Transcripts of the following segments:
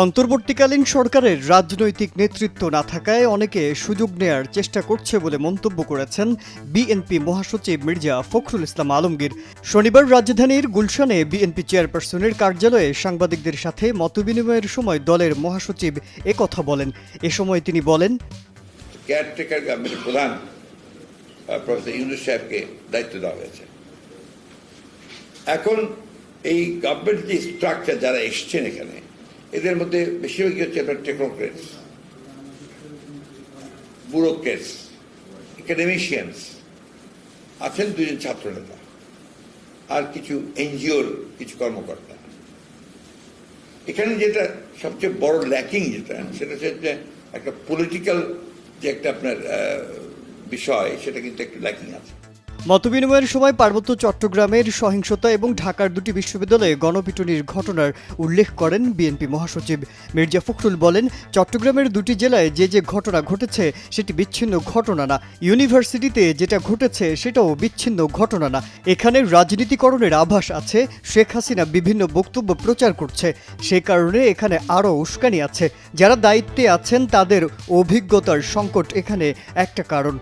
অন্তর্বর্তীকালীন সরকারের রাজনৈতিক নেতৃত্ব না থাকায় অনেকে সুযোগ নেয়ার চেষ্টা করছে বলে মন্তব্য করেছেন বিএনপি মহাসচিব মির্জা ফখরুল ইসলাম আলমগীর। শনিবার রাজধানীর গুলশানে বিএনপি চেয়ারপারসনের কার্যালয়ে সাংবাদিকদের সাথে মতবিনিময়ের সময় দলের মহাসচিব একথা বলেন। এ সময় তিনি বলেন, কেয়ারটেকার গভর্নমেন্টের প্রধান প্রফেসর ইউনূস সাহেবকে দায়িত্ব দেওয়া হয়েছে। এখন এই গভর্নমেন্ট যে স্ট্রাকচার যারা এসছেন এখানে, এদের মধ্যে বেশিরভাগই হচ্ছে আপনার টেকনোক্রেটস, ব্যুরোক্রেটস, একাডেমিশিয়ানস, আছেন দুজন ছাত্রনেতা, আর কিছু এনজিওর কিছু কর্মকর্তা। এখানে যেটা সবচেয়ে বড় ল্যাকিং সেটা হচ্ছে একটা পলিটিক্যাল যে একটা আপনার বিষয়, সেটা কিন্তু একটু ল্যাকিং আছে। মতবিনিময়ের সময় পার্বত্য চট্টগ্রামের সহিংসতা এবং ঢাকার দুটি বিশ্ববিদ্যালয়ে গণপিটুনির ঘটনার উল্লেখ করেন বিএনপি মহাসচিব। মির্জা ফখরুল বলেন, চট্টগ্রামের দুটি জেলায় যে ঘটনা ঘটেছে সেটি বিচ্ছিন্ন ঘটনা না, ইউনিভার্সিটিতে যেটা ঘটেছে সেটাও বিচ্ছিন্ন ঘটনা না। এখানে রাজনীতিকরণের আভাস আছে। শেখ হাসিনা বিভিন্ন বক্তব্য প্রচার করছে, সে কারণে এখানে আরও উস্কানি আছে। যারা দায়িত্বে আছেন তাদের অভিজ্ঞতার সংকট এখানে একটা কারণ।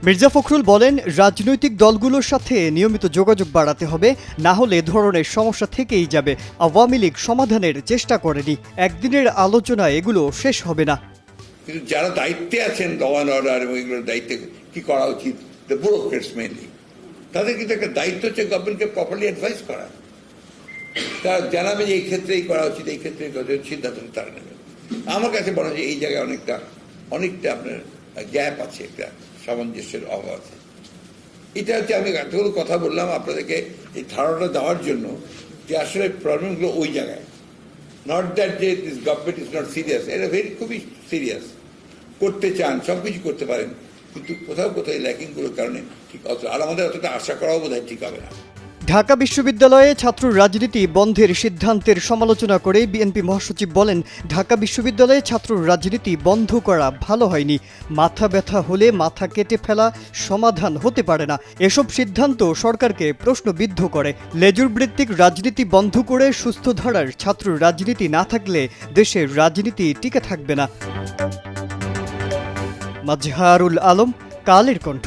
মির্জা ফখরুল বলেন, রাজনৈতিক দলগুলোর সাথে নিয়মিত যোগাযোগ বাড়াতে হবে, না হলে এ ধরনের সমস্যা থেকেই যাবে। আওয়ামী লীগ সমাধানের চেষ্টা করেনি, একদিনের আলোচনায় এগুলো শেষ হবে না। কিন্তু যারা দায়িত্বে আছেন, ল অ্যান্ড অর্ডার এবং এগুলোর দায়িত্বে কি করা উচিত, দ্য ব্যুরোক্রেটস মেইনলি, তাদের কিন্তু একটা দায়িত্ব হচ্ছে গভর্নমেন্টকে প্রপারলি অ্যাডভাইস করা। তারা জানাবে যে এই ক্ষেত্রে এই করা উচিত, এই ক্ষেত্রে সিদ্ধান্ত তারা নেবে। আমার কাছে মনে হয় এই জায়গায় অনেকটা আপনার গ্যাপ আছে, একটা সামঞ্জস্যের অভাব আছে। এটা হচ্ছে আমি এতগুলো কথা বললাম আপনাদেরকে এই ধারণাটা দেওয়ার জন্য যে আসলে প্রবলেমগুলো ওই জায়গায়, নট দ্যাট যে this government is not serious. এটা খুবই সিরিয়াস, করতে চান, সব কিছু করতে পারেন, কিন্তু কোথাও এই ল্যাকিংগুলোর কারণে ঠিক অত, আর আমাদের অতটা আশা করাও বোধহয় ঠিক হবে না। ঢাকা বিশ্ববিদ্যালয়ে ছাত্র রাজনীতি বন্ধের সিদ্ধান্তের সমালোচনা করে বিএনপি মহাসচিব বলেন, ঢাকা বিশ্ববিদ্যালয়ে ছাত্র রাজনীতি বন্ধ করা ভালো হয়নি। মাথা ব্যথা হলে মাথা কেটে ফেলা সমাধান হতে পারে না। এসব সিদ্ধান্ত সরকারকে প্রশ্নবিদ্ধ করে। লেজুর ভিত্তিক রাজনীতি বন্ধ করে সুস্থ ধারার ছাত্র রাজনীতি না থাকলে দেশের রাজনীতি টিকে থাকবে না। মাজহারুল আলম, কালের কণ্ঠ।